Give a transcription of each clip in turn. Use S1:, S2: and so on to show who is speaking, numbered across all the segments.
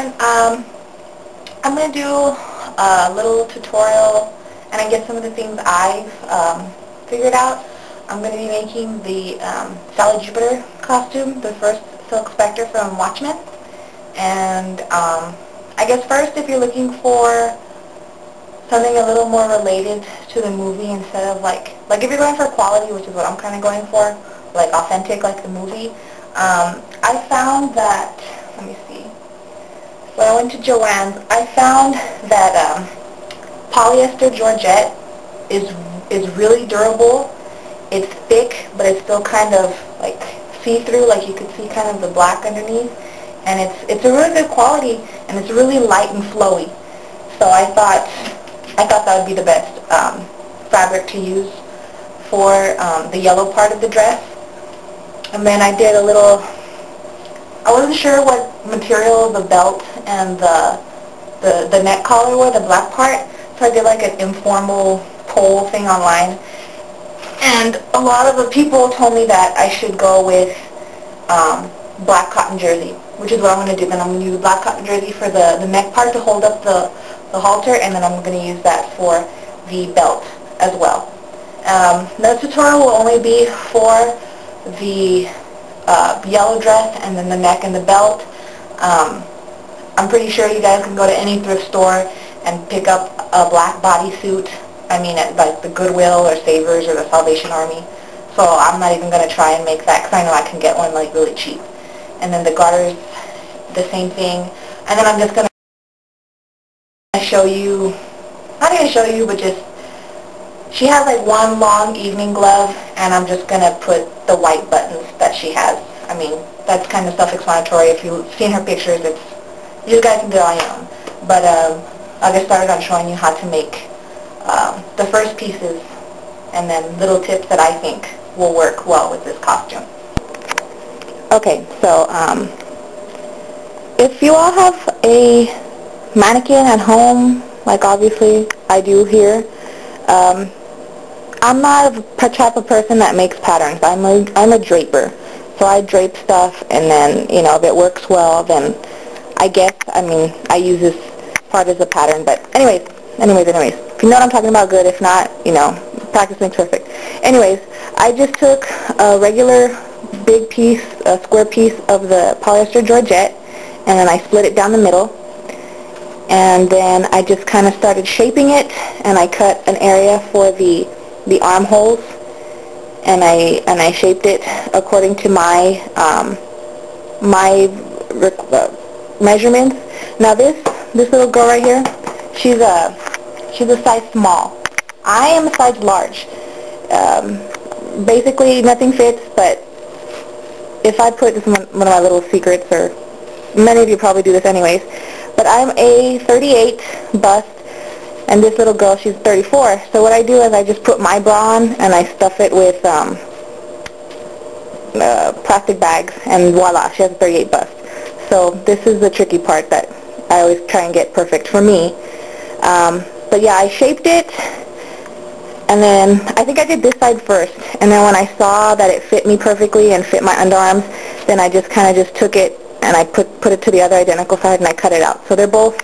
S1: everyone. I'm going to do a little tutorial and I guess some of the things I've figured out. I'm going to be making the Sally Jupiter costume, the first Silk Spectre from Watchmen. And I guess first, if you're looking for something a little more related to the movie instead of like if you're going for quality, which is what I'm kind of going for, like authentic like the movie, I found that, let me see, when I went to Joann's, I found that polyester Georgette is really durable. It's thick, but it's still kind of like see-through, like you could see kind of the black underneath, and it's a really good quality, and it's really light and flowy. So I thought that would be the best fabric to use for the yellow part of the dress. And then I did a little, I wasn't sure what material the belt and the neck collar were, the black part, so I did like an informal poll thing online. And a lot of the people told me that I should go with black cotton jersey, which is what I'm going to do. Then I'm going to use black cotton jersey for the neck part to hold up the halter, and then I'm going to use that for the belt as well. The tutorial will only be for the yellow dress and then the neck and the belt. I'm pretty sure you guys can go to any thrift store and pick up a black bodysuit. I mean, at like the Goodwill or Savers or the Salvation Army. So I'm not even going to try and make that because I know I can get one like really cheap. And then the garters, the same thing. And then I'm just going to show you, not going to show you, but just, she has like one long evening glove, and I'm just going to put the white buttons that she has. I mean, that's kind of self-explanatory. If you've seen her pictures, you guys can do it on your own. But I'll get started on showing you how to make the first pieces, and then little tips that I think will work well with this costume. Okay, so if you all have a mannequin at home, like obviously I do here, I'm not a type of person that makes patterns. I'm a draper, so I drape stuff, and then, you know, if it works well, then I guess, I mean, I use this part as a pattern. But anyways, if you know what I'm talking about, good. If not, you know, practice makes perfect. Anyways, I just took a regular big piece, a square piece of the polyester Georgette, and then I split it down the middle, and then I just kind of started shaping it, and I cut an area for the armholes, and I shaped it according to my measurements. Now this little girl right here, she's a size small. I am a size large. Basically nothing fits, but if I put, this is one of my little secrets, or many of you probably do this anyways, but I'm a 38 bust, and this little girl, she's 34. So what I do is I just put my bra on, and I stuff it with plastic bags, and voila, she has a 38 bust. So this is the tricky part that I always try and get perfect for me. But yeah, I shaped it, and then I think I did this side first, and then when I saw that it fit me perfectly and fit my underarms, then I just kind of just took it and I put it to the other identical side, and I cut it out. So they're both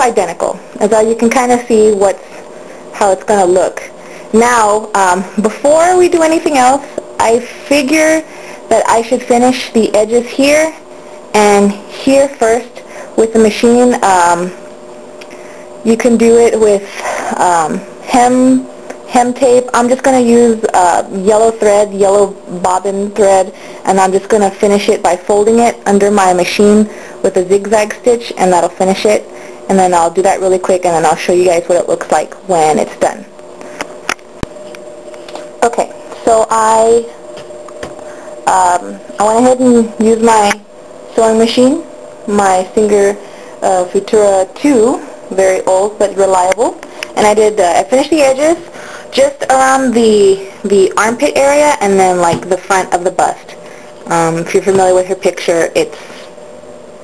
S1: identical. As you can kind of see how it's going to look. Now, before we do anything else, I figure that I should finish the edges here and here first with the machine. You can do it with hem tape. I'm just going to use yellow thread, yellow bobbin thread, and I'm just going to finish it by folding it under my machine with a zigzag stitch, and that'll finish it. And then I'll do that really quick, and then I'll show you guys what it looks like when it's done. Okay, so I went ahead and used my sewing machine, my Singer Futura 2, very old but reliable, and I finished the edges just around the armpit area, and then like the front of the bust. If you're familiar with her picture,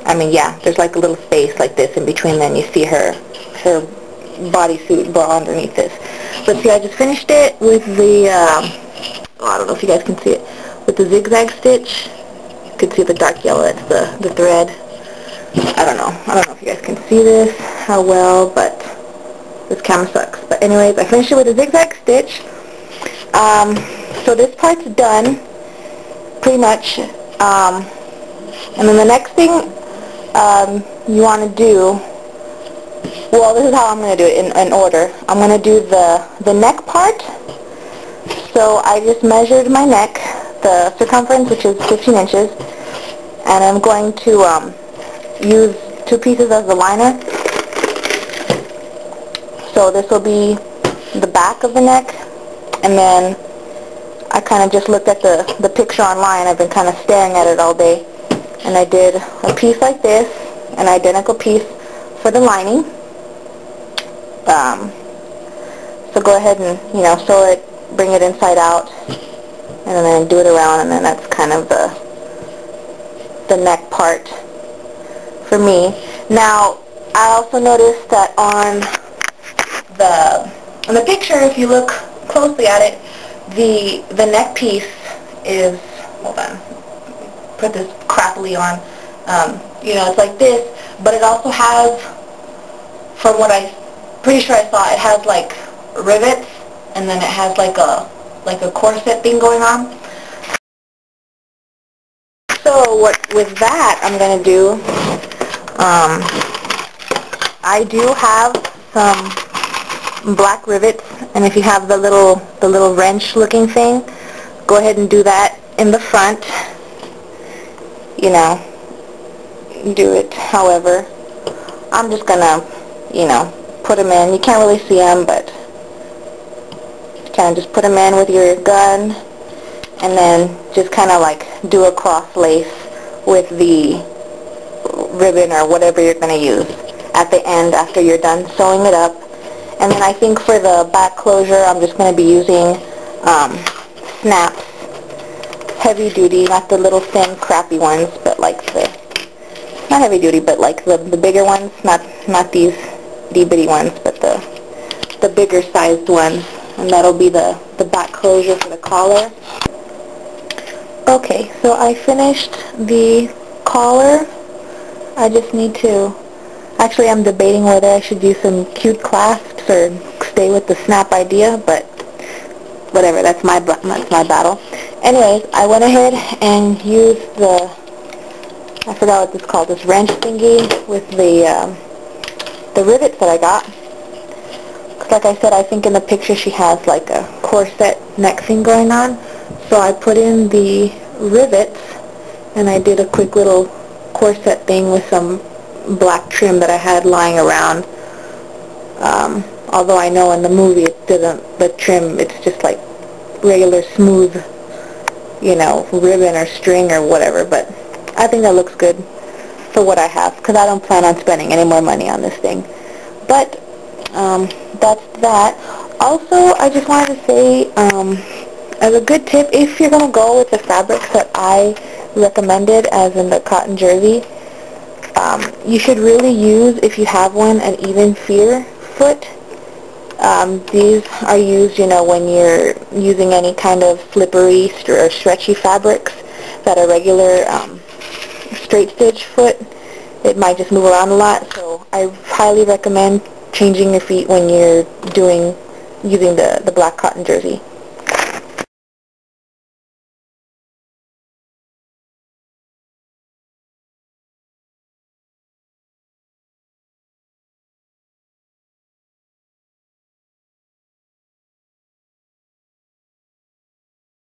S1: I mean, yeah, there's like a little space like this in between, then you see her bodysuit bra underneath this. But see, I just finished it with the, I don't know if you guys can see it, with the zigzag stitch. You can see the dark yellow, that's the thread. I don't know if you guys can see this, how well, but this camera sucks. But anyways, I finished it with a zigzag stitch. So this part's done, pretty much. And then the next thing you want to do, well, this is how I'm going to do it in order. I'm going to do the neck part. So I just measured my neck, the circumference, which is 15 inches, and I'm going to use 2 pieces as the liner. So this will be the back of the neck, and then I kind of just looked at the picture online. I've been kind of staring at it all day, and I did a piece like this, an identical piece for the lining. So go ahead and, sew it, bring it inside out, and then do it around, and then that's kind of the neck part for me. Now, I also noticed that on the picture, if you look closely at it, the neck piece is, hold on, put this crappily on, it's like this, but it also has, from what I pretty sure I saw, it has like rivets, and then it has like a corset thing going on. So with that I'm going to do, I do have some black rivets, and if you have the little wrench looking thing, go ahead and do that in the front. Do it however. I'm just gonna, put them in. You can't really see them, but kind of just put them in with your gun, and then just kind of like do a cross lace with the ribbon or whatever you're going to use at the end after you're done sewing it up. And then I think for the back closure, I'm just going to be using snaps, heavy duty, not the little thin crappy ones, but like not heavy duty, but like the bigger ones, not these itty bitty ones, but the bigger sized ones, and that'll be the back closure for the collar. Okay, so I finished the collar. I just need to, actually I'm debating whether I should use some cute clasps or stay with the snap idea, but whatever, that's my battle. Anyways, I went ahead and used I forgot what this is called, this wrench thingy with the rivets that I got. Like I said, I think in the picture she has like a corset neck thing going on. So I put in the rivets, and I did a quick little corset thing with some black trim that I had lying around. Although I know in the movie it doesn't, the trim, it's just like regular smooth, ribbon or string or whatever. But I think that looks good for what I have, because I don't plan on spending any more money on this thing. But that's that. Also, I just wanted to say, as a good tip, if you're going to go with the fabrics that I recommended, as in the cotton jersey, you should really use, if you have one, an even fear foot. These are used, when you're using any kind of slippery or stretchy fabrics that are regular straight stitch foot. It might just move around a lot, so I highly recommend changing your feet when you're using the black cotton jersey.